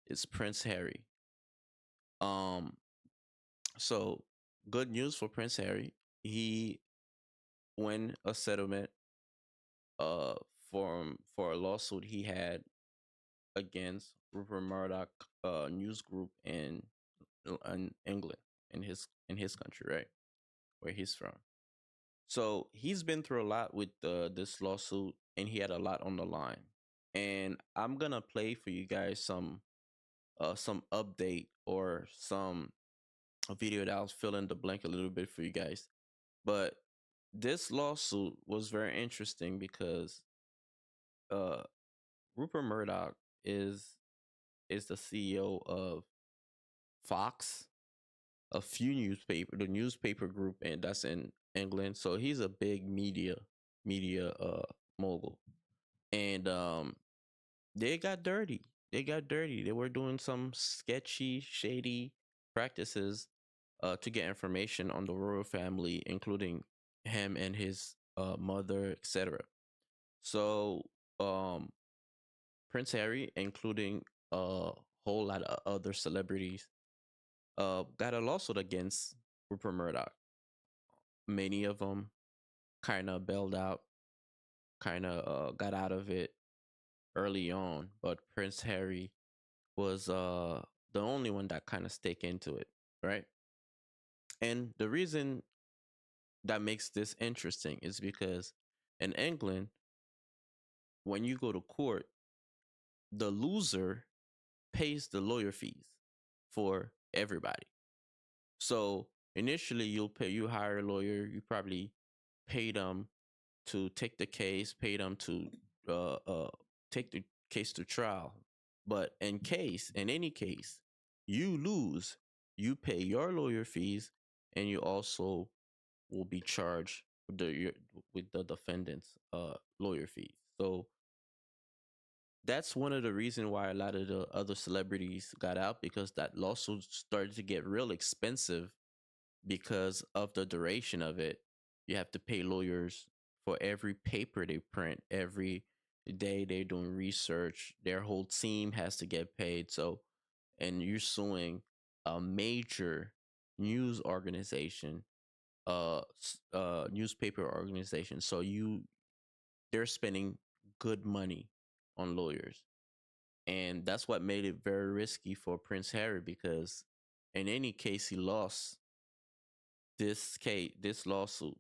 is Prince Harry. Um, so good news for Prince Harry. He won a settlement uh for a lawsuit he had against Rupert Murdoch news group in England, in his country, right, where he's from. So he's been through a lot with this lawsuit, and he had a lot on the line. And I'm gonna play for you guys some update or some a video that I'll fill in the blank a little bit for you guys. But this lawsuit was very interesting because uh Rupert Murdoch is the CEO of Fox, a few newspaper, the newspaper group, and that's in England. So he's a big media mogul. And they got dirty. They got dirty. They were doing some sketchy, shady practices to get information on the royal family, including him and his mother, etc. So um Prince Harry, including a whole lot of other celebrities, got a lawsuit against Rupert Murdoch. Many of them kind of bailed out, kind of got out of it early on, but Prince Harry was the only one that kind of stake into it, right? And the reason that makes this interesting is because in England, when you go to court, the loser pays the lawyer fees for everybody. So initially, you hire a lawyer, you probably pay them to take the case, pay them to uh, uh, take the case to trial. But in any case, you lose, you pay your lawyer fees, and you also will be charged with the defendant's lawyer fees. So that's one of the reasons why a lot of the other celebrities got out, because that lawsuit started to get real expensive because of the duration of it. You have to pay lawyers for every paper they print, every day they're doing research. Their whole team has to get paid. So, and you're suing a major news organization, newspaper organization. So they're spending good money on lawyers, and that's what made it very risky for Prince Harry, because in any case he lost this lawsuit,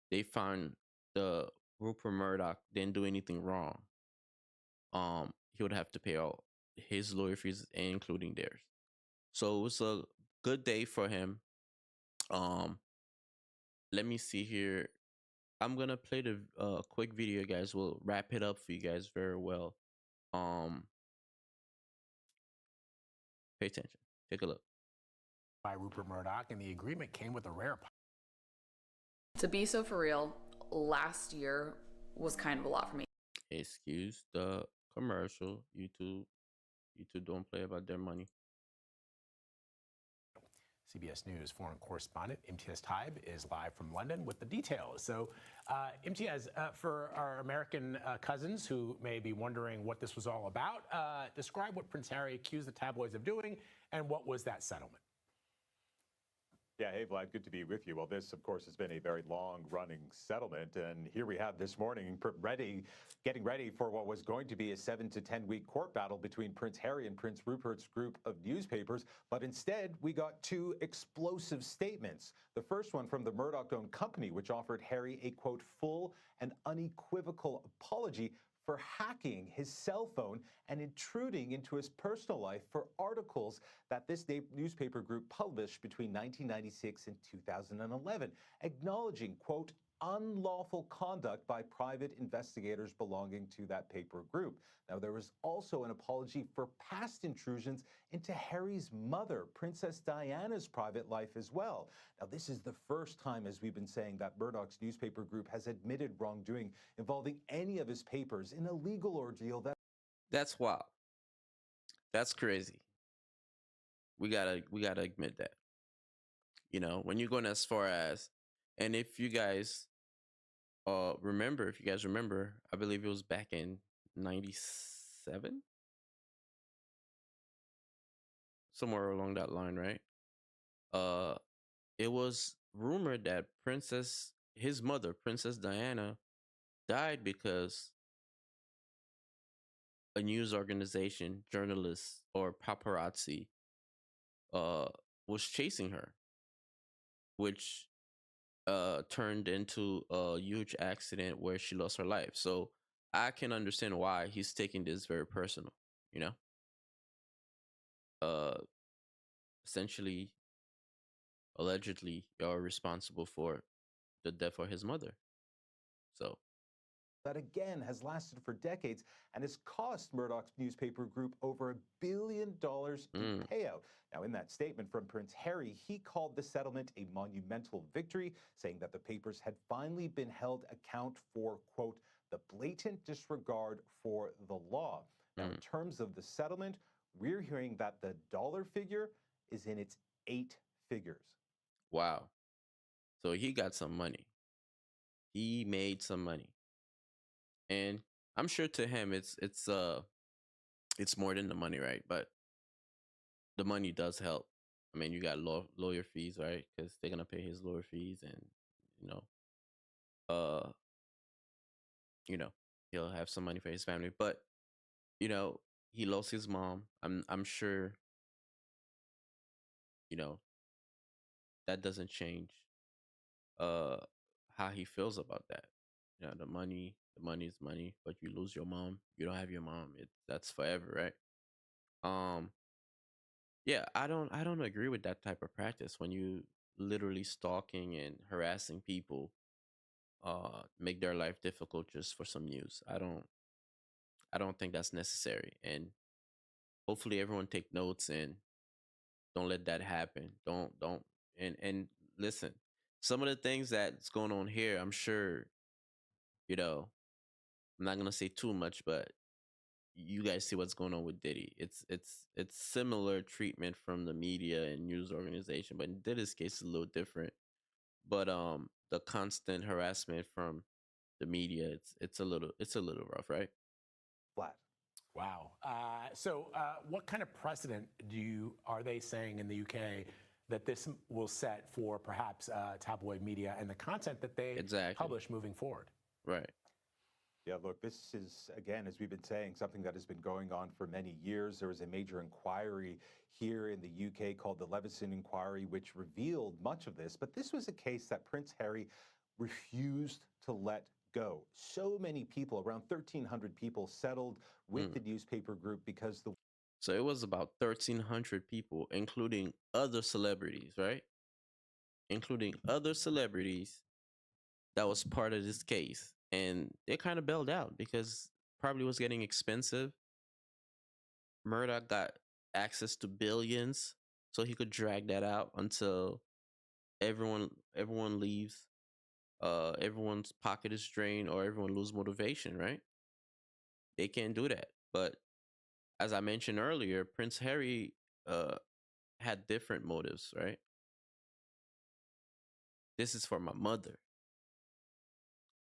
they found the Rupert Murdoch didn't do anything wrong. He would have to pay all his lawyer fees, including theirs. So it was a good day for him. Um, let me see here. I'm gonna play the quick video, guys. We'll wrap it up for you guys very well. Um, Pay attention. Take a look. By Rupert Murdoch, and the agreement came with a rare. To be so for real, last year was kind of a lot for me. Excuse the commercial. YouTube don't play about their money. CBS News foreign correspondent Imtiaz Taib is live from London with the details. So, Imtiaz, for our American cousins who may be wondering what this was all about, describe what Prince Harry accused the tabloids of doing, and what was that settlement? Yeah, hey, Vlad, good to be with you. Well, this, of course, has been a very long-running settlement, and here we have this morning getting ready for what was going to be a 7 to 10 week court battle between Prince Harry and Prince Rupert's group of newspapers. But instead, we got two explosive statements. The first one from the Murdoch-owned company, which offered Harry a, quote, full and unequivocal apology for hacking his cell phone and intruding into his personal life for articles that this newspaper group published between 1996 and 2011, acknowledging, quote, unlawful conduct by private investigators belonging to that paper group. Now, there was also an apology for past intrusions into Harry's mother, Princess Diana's private life as well. Now, this is the first time, as we've been saying, that Murdoch's newspaper group has admitted wrongdoing involving any of his papers in a legal ordeal That's wild. That's crazy. We gotta admit that. You know, when you're going as far as, and if you guys remember, I believe it was back in 97, somewhere along that line, right? Uh, it was rumored that his mother, Princess Diana, died because a news organization, journalists, or paparazzi uh, was chasing her, which turned into a huge accident where she lost her life. So I can understand why he's taking this very personal, you know? Uh, Essentially, allegedly, you're responsible for the death of his mother. So, that again has lasted for decades and has cost Murdoch's newspaper group over $1 billion in mm, payout. Now, in that statement from Prince Harry, he called the settlement a monumental victory, saying that the papers had finally been held account for, quote, the blatant disregard for the law. Now, in mm, terms of the settlement, we're hearing that the dollar figure is in its 8 figures. wow. So he got some money. He made some money. And I'm sure to him it's more than the money, right? But the money does help. I mean, you got lawyer fees, right? Because they're gonna pay his lawyer fees, and you know, uh, you know, he'll have some money for his family. But you know, he lost his mom. I'm sure, you know, that doesn't change uh how he feels about that. You know, the money is money, but you lose your mom, you don't have your mom. That's forever, right? Um, yeah, I don't agree with that type of practice when you literally stalking and harassing people make their life difficult just for some news. I don't think that's necessary. And hopefully everyone take notes and don't let that happen. Don't and listen. Some of the things that's going on here, I'm sure, you know, I'm not gonna say too much, but you guys see what's going on with Diddy. It's similar treatment from the media and news organization, but in Diddy's case, it's a little different. But the constant harassment from the media, it's a little rough, right? Flat. Wow. What kind of precedent are they saying in the UK that this will set for perhaps tabloid media and the content that they Exactly. publish moving forward? Right. Yeah, look, this is, again, as we've been saying, something that has been going on for many years. There was a major inquiry here in the UK called the Leveson Inquiry, which revealed much of this. But this was a case that Prince Harry refused to let go. So many people, around 1,300 people, settled with Mm. the newspaper group because the So it was about 1,300 people, including other celebrities, right? Including other celebrities that was part of this case, and they kind of bailed out because probably was getting expensive. Murdoch got access to billions, so he could drag that out until everyone leaves, everyone's pocket is drained, or everyone lose motivation, right? They can't do that. But as I mentioned earlier, Prince Harry uh had different motives, right? This is for my mother.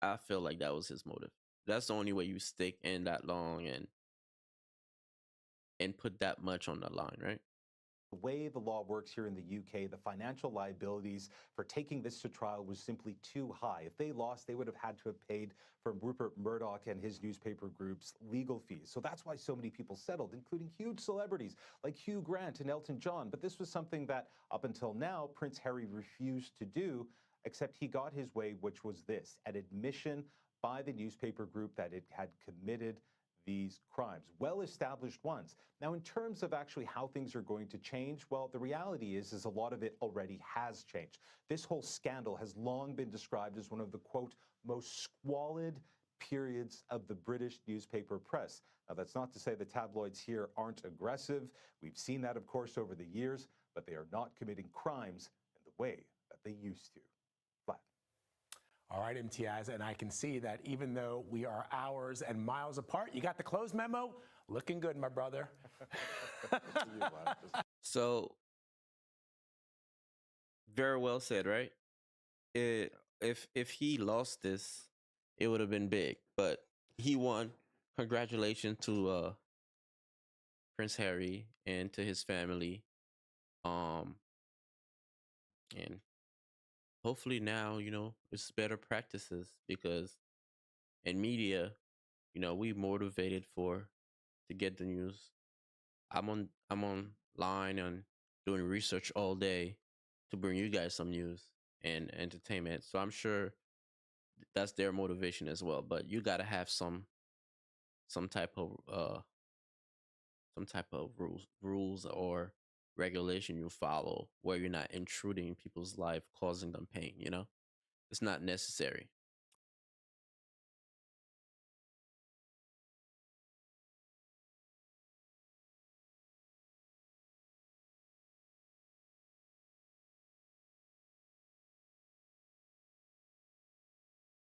I feel like that was his motive. That's the only way you stick in that long and put that much on the line, right? way the law works here in the UK, the financial liabilities for taking this to trial was simply too high. If they lost, they would have had to have paid for Rupert Murdoch and his newspaper group's legal fees. So that's why so many people settled, including huge celebrities like Hugh Grant and Elton John. But this was something that, up until now, Prince Harry refused to do, except he got his way, which was this: an admission by the newspaper group that it had committed these crimes, well-established ones. Now, in terms of actually how things are going to change, well, the reality is a lot of it already has changed. This whole scandal has long been described as one of the, quote, most squalid periods of the British newspaper press. Now, that's not to say the tabloids here aren't aggressive. We've seen that, of course, over the years, but they are not committing crimes in the way that they used to. Flat. All right, Imtiaz, and I can see that even though we are hours and miles apart, you got the closed memo? Looking good, my brother. So very well said, right? If he lost this, it would have been big, but he won. congratulations to Prince Harry and to his family. Um, and hopefully now, it's better practices because in media, we motivated for to get the news. I'm online and doing research all day to bring you guys some news and entertainment. So I'm sure that's their motivation as well. But you got to have some type of rules or regulation you follow where you're not intruding in people's life, causing them pain. It's not necessary.